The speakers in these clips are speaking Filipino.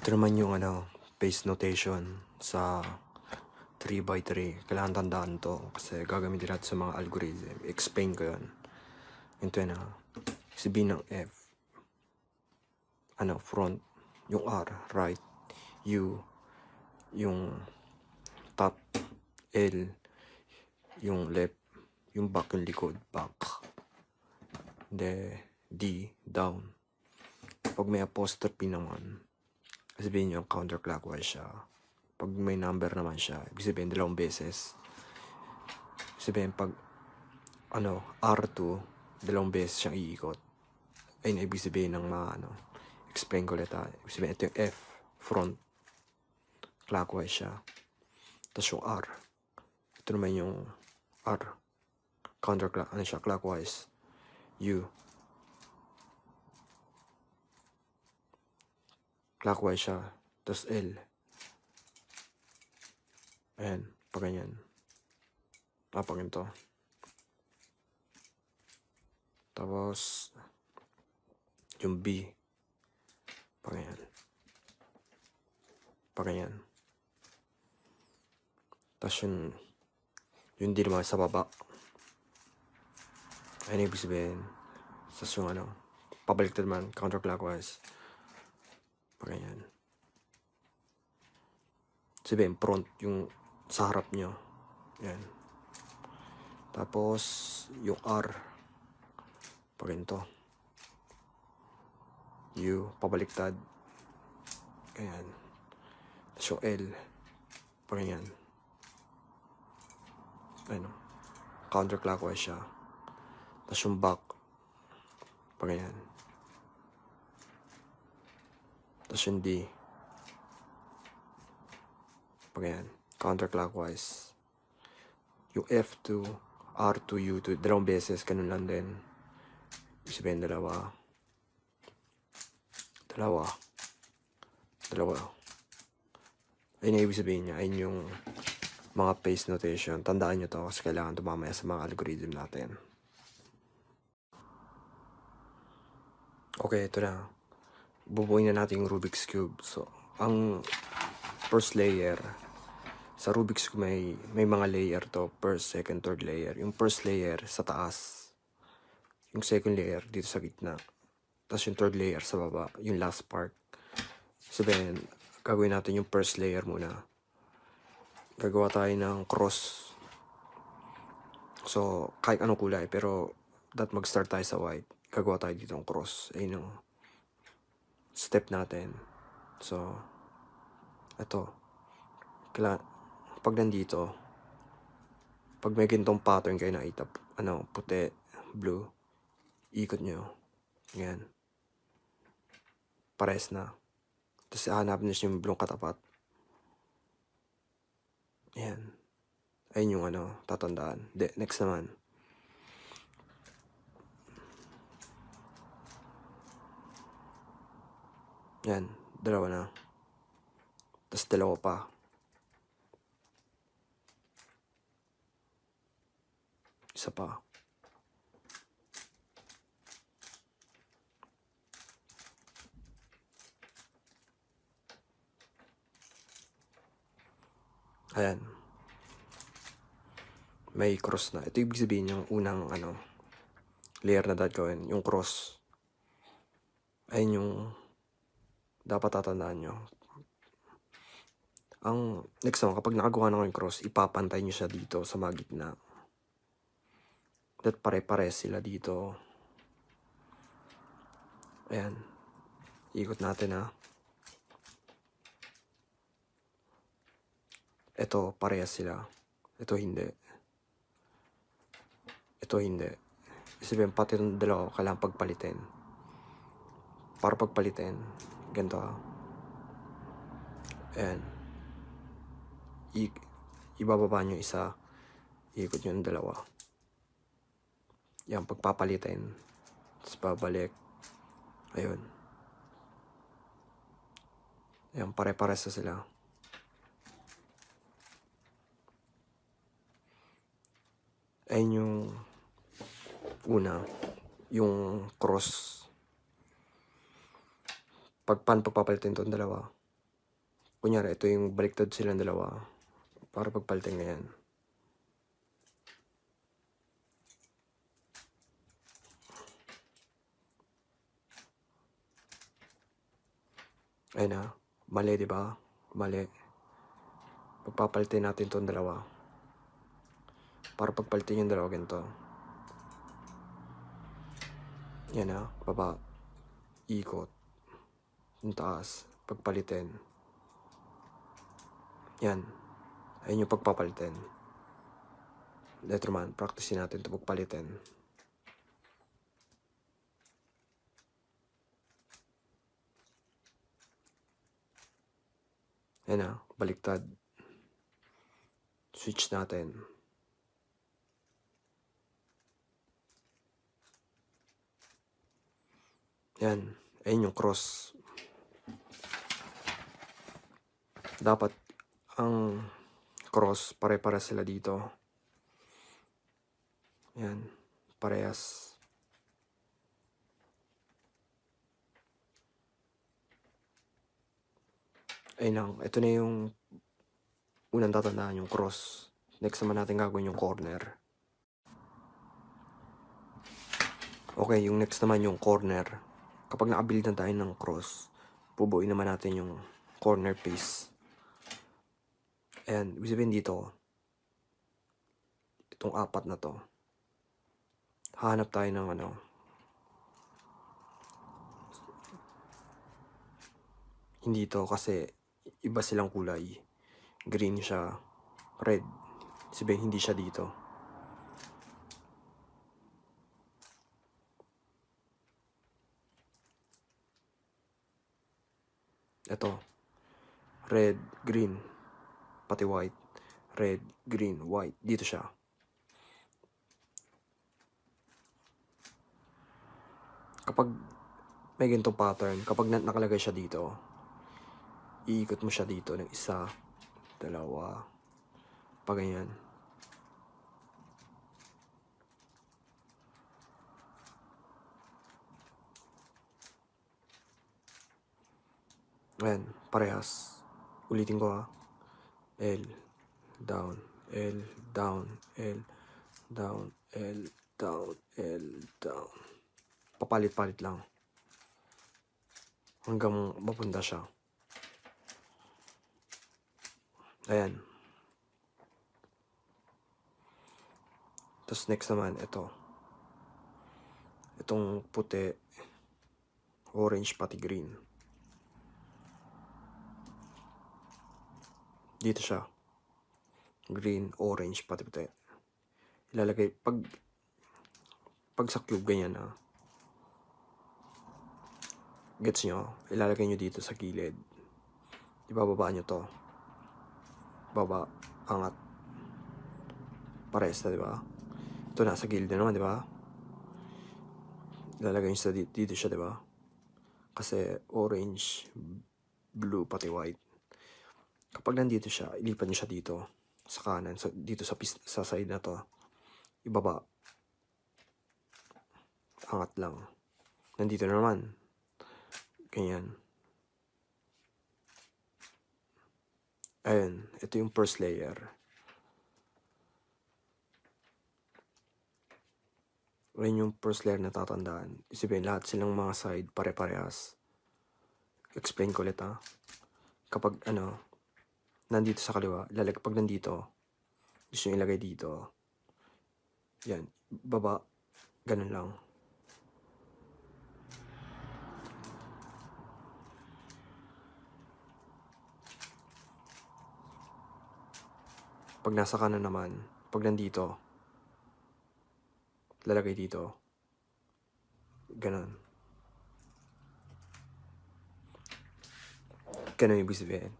Ito naman yung paste notation sa 3x3. Kailangan tandaan to kasi gagamitin natin sa mga algorithm. Explain ko yun. Ito na. Sabihin ng F. Front. Yung R, right. U, yung top. L, yung left. Yung back, yung likod, back. D, down. Pag may apostrophe naman, sabihin nyo counterclockwise siya. Pag may number naman siya, ibig sabihin 2 beses. Ibig sabihin pag R2, 2 beses siyang iikot. Ayun, ibig sabihin ng mga explain ko ulit. Ibig sabihin ito yung F, front, clockwise siya. Tapos yung R, ito naman yung R, clockwise. U, clockwise siya. Tapos L, ayan, pag ganyan. Pag ganito. Tapos yung B, pag ganyan. Pag ganyan. Tapos yung D naman sa baba. Ayan, ibig sabihin. Tapos yung pabaliktad man, counterclockwise. Pag ganyan. Sabihin, front, yung sa harap nyo. Ayan. Tapos, yung R. Pag ganito. U, pabaliktad. Ayan. Tapos yung L. Pag ganyan. Ayan. Counterclockwise siya. Tapos yung back. Pag ganyan. Tapos yung D. Pag ganyan. Counterclockwise. Yung F2, R2, U2, 2 beses. Ganun lang din. Ibig sabihin, dalawa. Ayun yung ibig sabihin niya. Ayun yung mga paste notation. Tandaan nyo to kasi kailangan ito mamaya sa mga algorithm natin. Okay, ito na. Bubuin na natin yung Rubik's Cube. So, ang first layer, sa Rubik's Cube may mga layer to. First, second, third layer. Yung first layer sa taas. Yung second layer dito sa gitna. Tapos yung third layer sa baba. Yung last part. Sabihin, gagawin natin yung first layer muna. Gagawa tayo ng cross. So, kahit anong kulay. Pero, mag-start tayo sa white. Gagawa tayo dito ng cross. Ayun yung step natin. So, ito. Pag nandito, pag may gintong pattern kayo nakita, puti, blue, ikot nyo. Yan. Pares na. Tapos hahanapin nyo yung blue katapat. Yan. Ayun yung tatandaan. Next naman. Yan. 2 na. Tapos 2 pa. Isa pa. Ayan. May cross na. Ito ibig sabihin yung unang layer na dapat gawin. Yung cross. Ayun yung dapat tatandaan nyo. Ang next naman, kapag nakagawa na yung cross, ipapantay nyo siya dito sa mga gitna. That pare-pare sila dito. Ayan. Ikot natin ha. Ito, parehas sila. Ito hindi. Ito hindi. Sabihin, pati itong 2, kailangan pagpalitin. Para pagpalitin, ganito ha. Ayan. Ibababa nyo isa. Ikot nyo yung 2. Yan, pagpapalitin. Tapos babalik. Ayun. Ayan, pare-pares na sila. Ayun yung una. Yung cross. Pagpapalitin itong 2. kunyari, ito yung baliktad silang dalawa. Para pagpalitan na yan. Ayun na. Mali, diba? Mali. Pagpapalitan natin itong dalawa. Para pagpalitan yung dalawa ganito. Yan na. Baba. Ikot. Yung taas. Pagpalitan. Yan. Ayun yung pagpapalitan. Later man, practice natin ito pagpalitan. Yan na. Baliktad. Switch natin. Yan. Ayun yung cross. Dapat ang cross, pare-para sila dito. Yan. Parehas. Ayun lang. Ito na yung unang tatandaan, yung cross. Next naman natin gagawin yung corner. Okay, yung next naman yung corner. Kapag nakabuild na tayo ng cross, bubuin naman natin yung corner piece. Ayan, ibig sabihin dito, itong apat na to, hahanap tayo ng ano, hindi to kasi iba silang kulay. Green siya, red. Sabihin hindi siya dito. Ito, red, green, pati white. Red, green, white. Dito siya. Kapag may ganitong pattern, kapag nakalagay siya dito, iikot mo siya dito ng isa, dalawa, pa ganyan. Ayan, parehas. Ulitin ko ha. L, down, L, down, L, down, L, down, L, down. Papalit-palit lang. Hanggang mapunta siya. Ayan. Tapos next naman, ito. Itong puti, orange pati green. Dito siya. Green, orange pati puti. Ilalagay, pag sa cube ganyan ha. Gets nyo? Ilalagay nyo dito sa gilid. Ibababa nyo to. Baba, angat. Parehas na, diba? Ito nasa gilid na naman, diba? Ilalagay nyo dito siya, diba? Kasi orange, blue, pati white. Kapag nandito siya, ilipat nyo siya dito. Sa kanan, dito sa side na to. Ibaba. Angat lang. Nandito na naman. Ganyan. Ayun, ito yung first layer. Ayun yung first layer na tatandaan. Isipin, lahat silang mga side pare-parehas. Explain ko ulit ha. Kapag nandito sa kaliwa, pag nandito, gusto nyo ilagay dito. Yan, baba, ganun lang. Pag nasa kanan naman, pag nandito, lalagay dito. Ganun. Ganun ibig sabihin.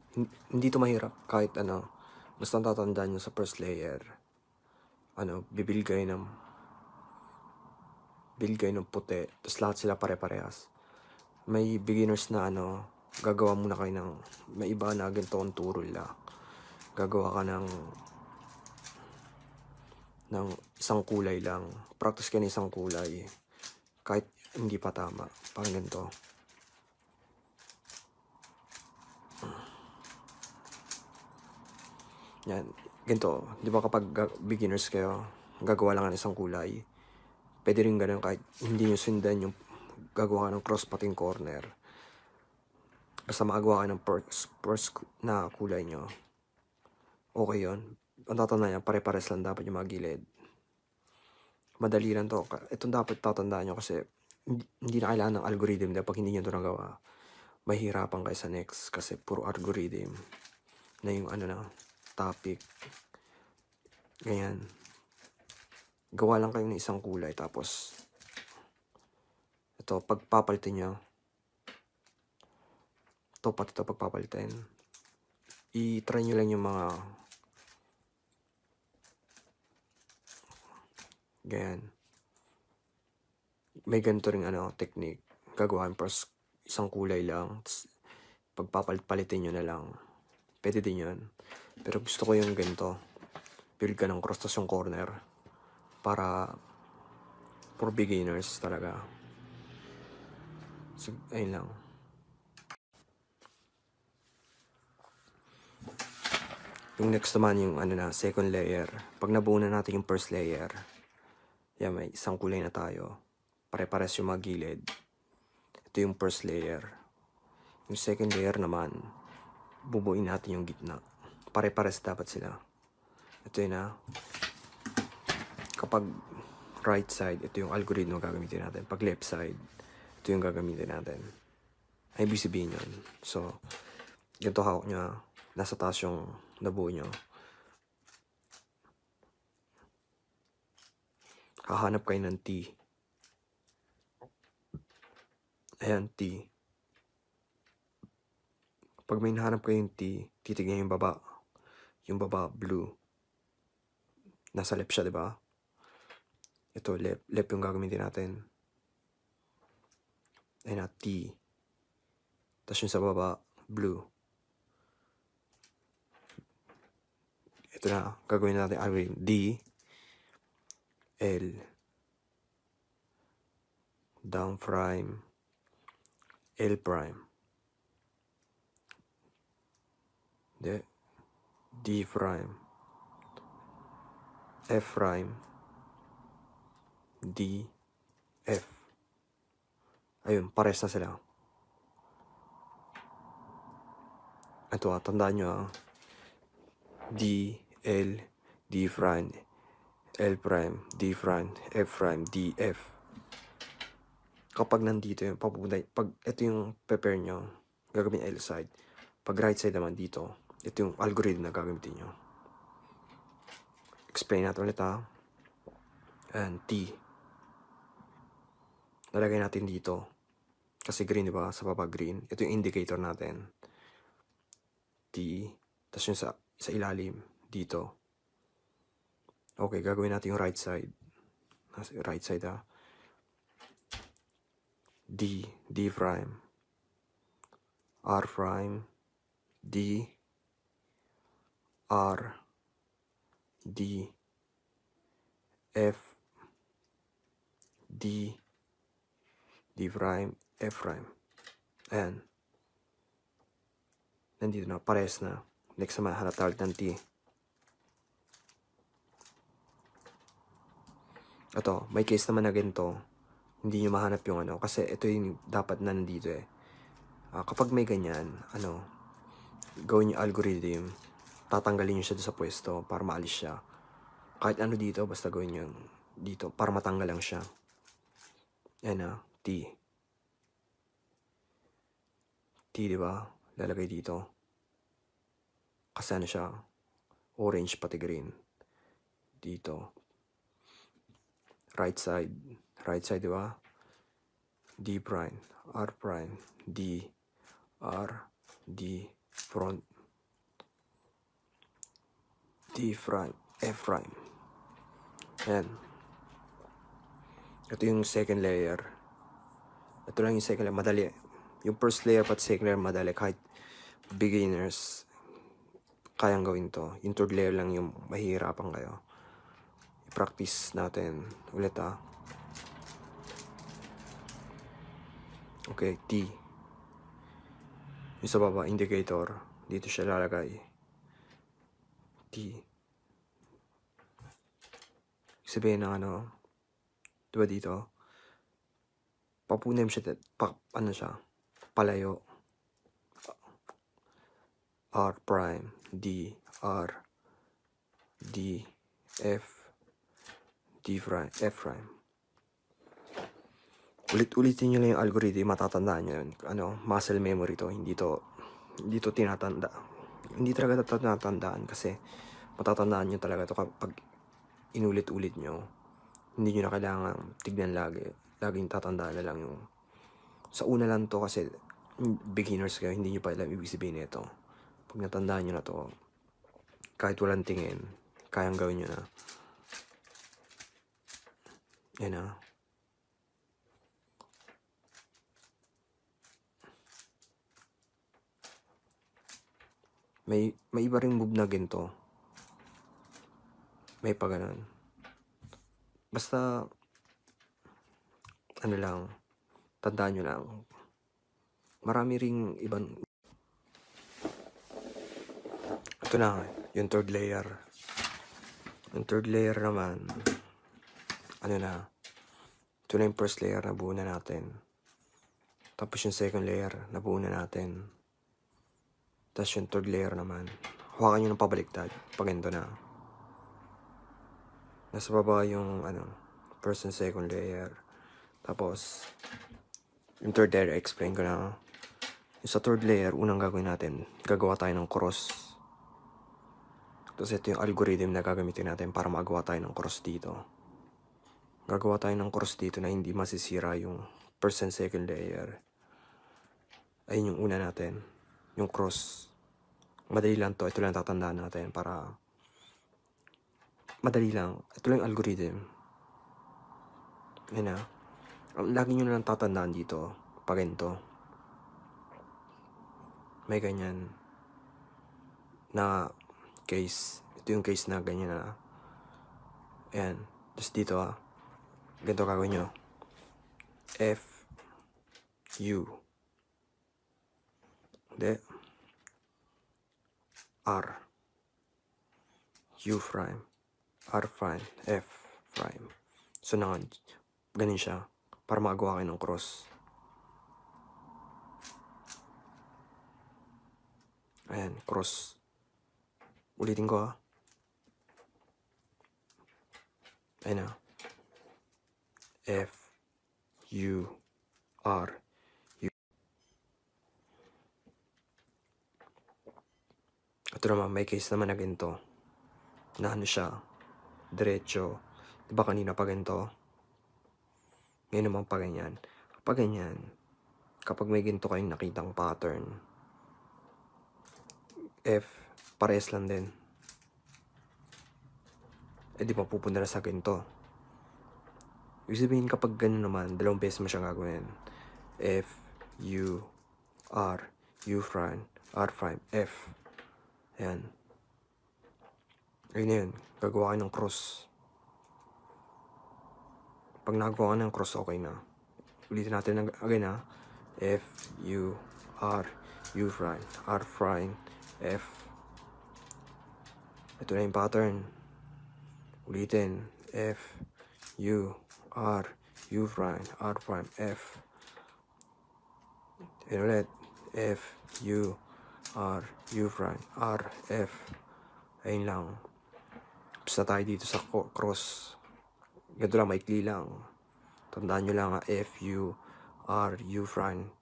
Hindi to mahirap kahit basta tatandaan nyo sa first layer. Bibuild kayo ng puti, tapos lahat sila pare-parehas. May beginners na gagawa muna kayo ng, may iba na ganito ang turo nila. Gagawa ka ng isang kulay lang. Practice ka ng isang kulay. Kahit hindi pa tama. Parang ganito. Yan. Ganito. Di ba kapag beginners kayo, gagawa lang ng isang kulay. Pwede rin ganun kahit hindi nyo sundan yung gagawa ka ng cross-patting corner. Basta makagawa ka ng first na kulay nyo. Okay yun. Ang tatandaan nyo, pare-pares lang dapat yung mga gilid. Madali lang to. Itong dapat tatandaan nyo kasi hindi na kailangan ng algorithm dahil pag hindi nyo ito nagawa, mahirapan kayo sa next kasi puro algorithm na yung topic. Ganyan. Gawa lang kayo ng isang kulay tapos ito, pagpapalitin nyo, ito pati ito pagpapalitin, i-try nyo lang yung mga ganyan. May ganito ring technique. Gagawin first isang kulay lang. Pagpapalit-palitin nyo na lang. Pwede din yun. Pero gusto ko yung ganito. Build ka ng cross tas yung corner. Para for beginners talaga. So, ayun lang. Yung next naman yung second layer. Pag nabuo na natin yung first layer, yan, may isang kulay na tayo. Pare-pares yung mga gilid. Ito yung first layer. Yung second layer naman, bubuin natin yung gitna. Pare-pares dapat sila. Ito yun kapag right side, ito yung algorithm gagamitin natin. Pag left side, ito yung gagamitin natin. Ay, ibig sabihin yun. So, ganito hawak nyo. Nasa taas yung nabuo nyo. Hahanap kayo ng T. Ayan, T. Pag may nahanap kayo yung T, titignan yung baba. Yung baba, blue. Nasa left siya, diba? Ito, left. Left yung gagamitin natin. Ayan na, T. Tapos yung sa baba, blue. Ito na, gagawin natin algorithm. D, L, down prime, L prime. D prime, F prime, D, F. Ayun, pares na sila. Ito tandaan nyo D, L, D prime, L prime, D prime, F prime, D, F. Kapag nandito yung papupunta, pag ito yung prepare nyo, gagawin L side. Pag right side naman dito, ito yung algorithm na gagamitin nyo. Explain natin ulit and T. Lalagay natin dito. Kasi green, diba? Sa baba green. Ito yung indicator natin. T. Tapos yung sa ilalim. Dito. Okay, gagawin natin yung right side. Right side D. D prime. R prime. D. R. D. F. D. D prime. F prime. Ayan. Nandito na. Pares na. Next naman, hanap tayo ng T. Ito, may case naman na ganito. Hindi nyo mahanap yung kasi ito yung dapat na nandito kapag may ganyan, gawin yung algorithm, tatanggalin nyo siya sa pwesto para maalis siya. Kahit dito, basta gawin nyo dito para matanggal lang siya. Ayan T. T, diba? Lalagay dito. Kasi siya, orange pati green. Dito. Right side, diba? D prime, R prime, D, R, D, front, D prime, F prime. Ayan. Ito yung second layer. Ito lang yung second layer, madali. Yung first layer pat second layer, madali. Kahit beginners, kayang gawin to. Yung third layer lang yung mahihirapan kayo. I-practice natin ulit Okay, T. Yung sa baba, indicator. Dito siya lalagay. T. Sabihin ng diba dito? Papunim siya, siya, palayo. R prime, D, R, D, F, D prime, F prime. Ulit-ulitin nyo lang yung algorithm, matatandaan nyo yun. Muscle memory to, hindi to tinatanda. Hindi talaga tinatandaan kasi matatandaan nyo talaga to kapag inulit-ulit nyo. Hindi nyo na kailangan tignan lagi. Laging tatandaan na lang yung sa una lang to kasi beginners kayo, hindi nyo pa alam ibig sabihin nito. Pag natandaan nyo na to, kahit walang tingin, kayang gawin nyo na. Yan na. May iba ring move na ginto. May pa ganun. Basta, lang, tandaan nyo lang. Marami ring ibang... Ito na, yung third layer. Yung third layer naman, ito na yung first layer na buo na natin. Tapos yung second layer na buo na natin. Tapos yung third layer naman, hawakan nyo ng pabaliktad pag ito na. Nasa baba yung first and second layer. Tapos yung third layer, explain ko na. Yung sa third layer, unang gagawin natin, gagawa tayo ng cross. Tapos ito yung algorithm na gagamitin natin para magawa tayo ng cross dito. Gagawa tayo ng cross dito na hindi masisira yung first and second layer. Ayun yung una natin, yung cross. Madali lang to, ito lang tatandaan natin para madali lang. Ito lang yung algorithm. Yan na. Lagi nyo lang tatandaan dito pag ganito. May ganyan na case. Ito yung case na ganyan na. Ayan. Tapos dito ganito gagawin nyo. F, U. Hindi. R. U prime. R prime. F prime. So ganun siya. Para magawa kayo ng cross. Ayan, cross. Ulitin ko Ayan na. F, U, R, U. Ito naman, may case naman na ganito. Na siya, diretso. Diba kanina pa ganito? Ngayon naman pa ganyan. Kapag ganyan, kapag may ganito kayong nakitang pattern, F, pares lang din. Di ba pupunta na sa ganito? Ibig sabihin kapag ganun naman, dalawang beses mo siyang gagawin. F, U, R, U prime, R prime, F. Ayan. Ayun na yun. Gagawa kayo ng cross. Pag nagawa ka ng cross, okay na. Ulitin natin again F, U, R, U prime, R prime, F. Ito na yung pattern. Ulitin. F, U, R, U prime, R prime, F. And ulit. F, U, R, U prime, R, F. Ayun lang. Tapos na tayo dito sa cross. Ganito lang, maikli lang. Tandaan nyo lang F, U, R, U prime,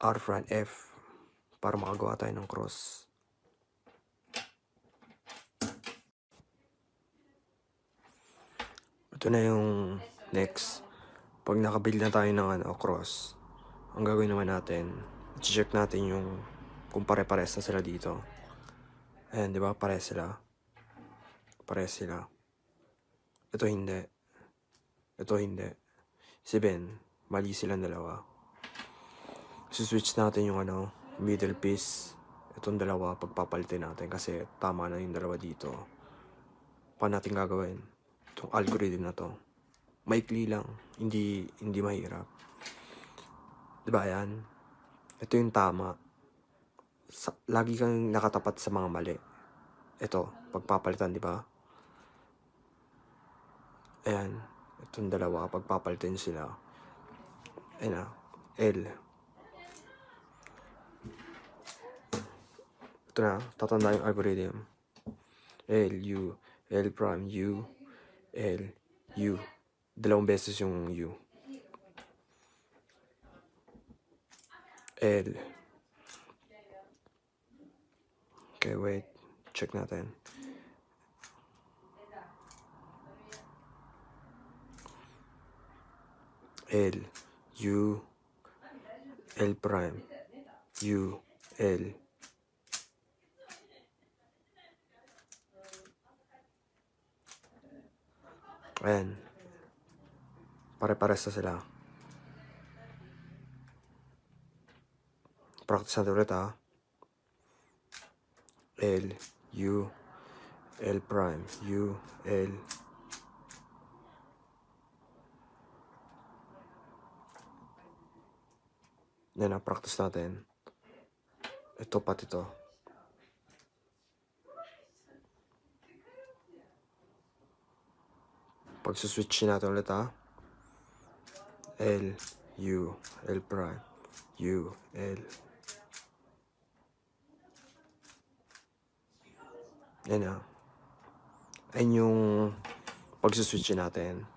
R prime, F. Para makagawa tayo ng cross. Ito na yung next. Pag nakabuild na tayo ng cross, ang gagawin naman natin, i-check natin yung kung pare-pares na sila dito. Ayan, di ba? Pares sila. Pares sila. Ito hindi. Ito hindi. Sabihin, mali silang dalawa. Switch natin yung middle piece. Itong dalawa, pagpapalitin natin kasi tama na yung dalawa dito. Paano natin gagawin? Itong algorithm na to. Maikli lang. Hindi mahirap. Diba yan? Ito yung tama. Lagi kang nakatapat sa mga mali. ito, pagpapalitan, di ba? Ayan, itong dalawa, pagpapalitan sila. Ayan na, L. Ito na, tatanda yung algorithm. L, U, L prime, U, L, U. Dalawang beses yung U. L. Okay, wait. Check natin. L, U, L prime, U, L. Ayan. Pare-pares na sila. Practice natin ulit ha. L, U, L prime, U, L. Yan na, practice natin. Ito pati to. Pag-switch natin ulit ha. L, U, L prime, U, L. Yan na. Ayun yung pag-switch natin.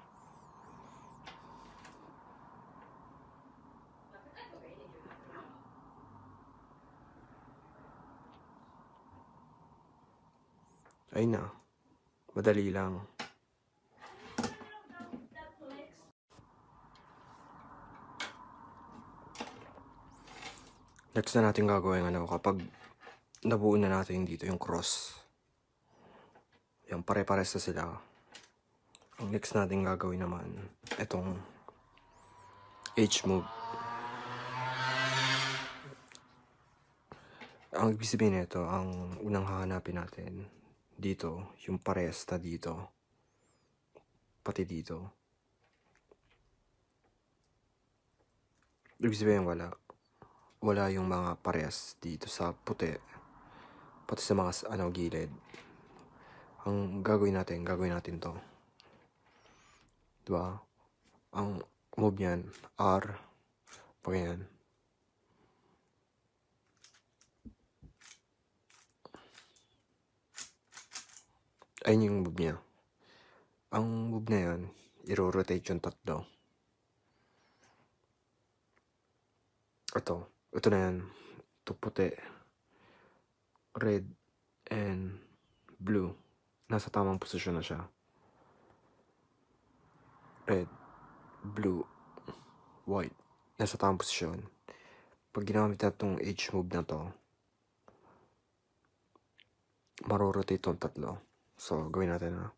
Ayun na. Madali lang. Next na natin gagawin kapag nabuo na natin dito yung cross. Yan, pare-pares na sila. Ang next natin gagawin naman, itong H move. Ang ibig sabihin nito, ang unang hahanapin natin dito, yung pares na dito. Pati dito. Ibig sabihin wala. Wala yung mga pares dito sa puti. Pati sa mga gilid. Ang gagawin natin to. Diba? Ang move niyan, R. Pag yan. Ayun yung move niya. Ang move na yan, i-rotate yung tatlo. Ito na yan. Ito puti. Red and blue. Nasa tamang posisyon na siya. Red, blue, white. Nasa tamang posisyon. Pag ginamit na itong H move na to, marorotate itong tatlo. So, gawin natin na.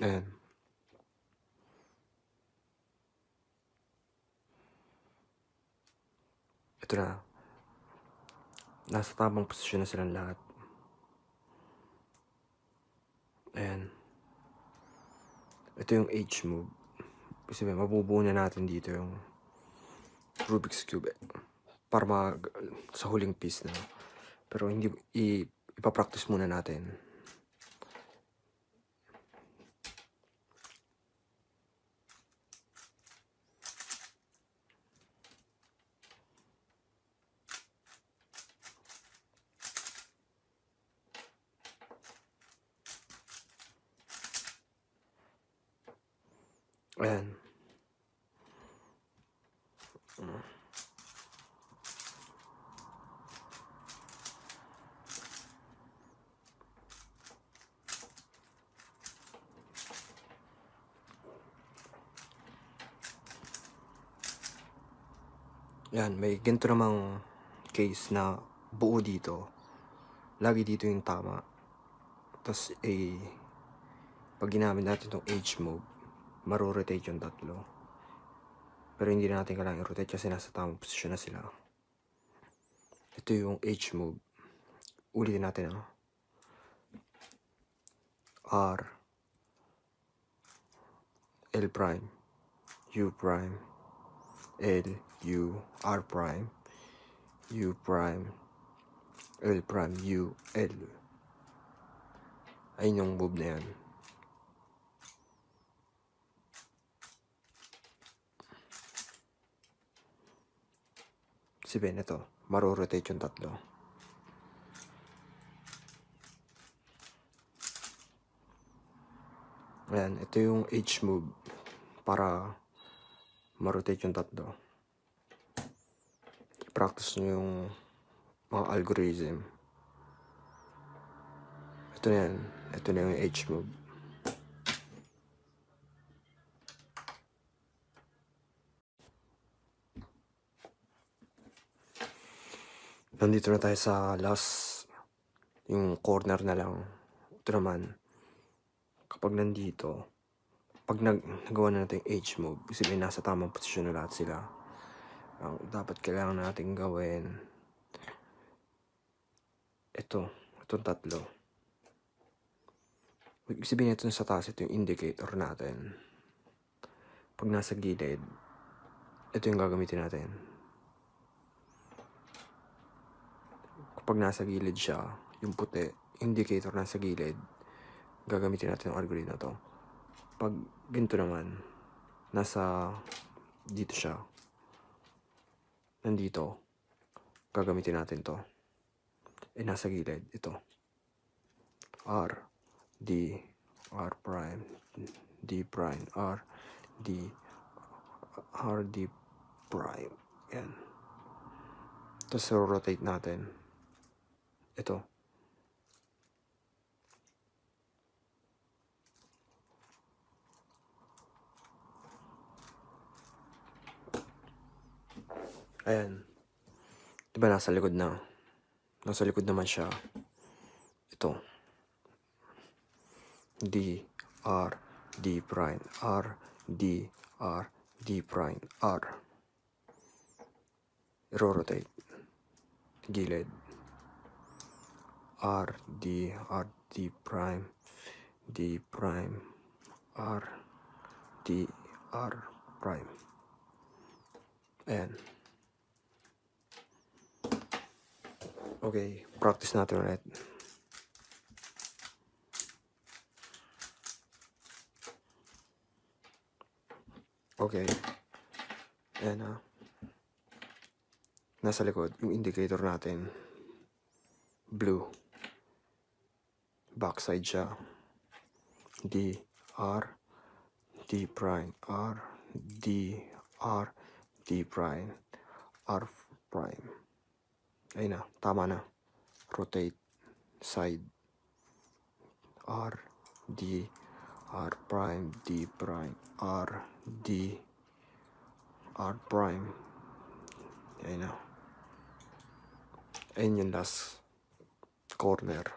Ayan. Ito na. Nasa tamang posisyon na silang lahat. Ayan. Ito yung H move. Kasi mabubuo na natin dito yung Rubik's Cube. Para sa huling piece na. Pero hindi, ipapractice muna natin. Ayan. Yan, may ganito namang case na buo dito. Lagi dito yung tama. Tapos, pag ginamit natin itong H move, marorotate yung tatlo. Pero hindi na natin kailangan i-rotate kasi nasa tamang posisyon na sila. Ito yung H move. Ulitin natin R, L prime, U prime, L, U, R prime, U prime, L prime, U, L. Ayun yung move na yan. Sabihin ito, marorotate yung tatlo. Ayan, ito yung H move para marotate yung tatlo. I-practice nyo yung mga algorithm. Ito na yan. Ito na yung H move. Nandito na tayo sa last, yung corner na lang. Ito naman, kapag nandito, pag nagawa na natin yung H move, kasi nasa tamang posisyon na lahat sila. Ang dapat kailangan natin gawin, itong tatlo. Ibig sabihin ito sa taas, ito yung indicator natin. Pag nasa gilid, ito yung gagamitin natin. Kapag nasa gilid siya, yung puti, indicator nasa gilid, gagamitin natin yung algorithm na to. Pag ganito naman, nasa dito siya, nandito, gagamitin natin to. Nasa gilid, ito. R, D, R prime, D prime, R, D, R, D prime. Yan. Tapos rotate natin. Ito. Ayan. Diba nasa likod na? Nasa likod naman siya. Ito. D, R, D prime, R, D, R, D prime, R. I-rotate. Gilid. R, D, R, D prime, D prime, R, D, R prime. Ayan. Okay, practice natin ulit. Okay. Ayan na. Nasa likod, yung indicator natin. Blue. Backside siya. D, R, D prime, R, D, R, D prime, R prime. Ayun na, tama na. Rotate. Side. R, D, R prime, D prime, R, D, R prime. Ayun na. Ayun yung last corner.